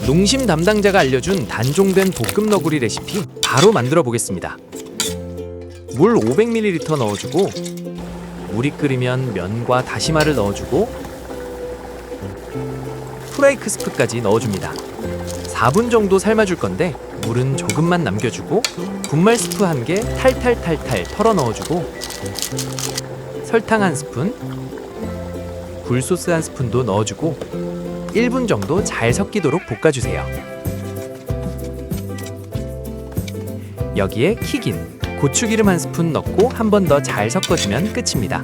농심 담당자가 알려준 단종된 볶음너구리 레시피 바로 만들어 보겠습니다. 물 500ml 넣어주고 물이 끓으면 면과 다시마를 넣어주고 프라이크 스프까지 넣어줍니다. 4분 정도 삶아줄 건데 물은 조금만 남겨주고 분말 스프 1개 탈탈탈탈 털어 넣어주고 설탕 1스푼, 굴소스 1스푼도 넣어주고 1분 정도 잘 섞이도록 볶아주세요. 여기에 킥인 고추기름 1스푼 넣고 한 번 더 잘 섞어주면 끝입니다.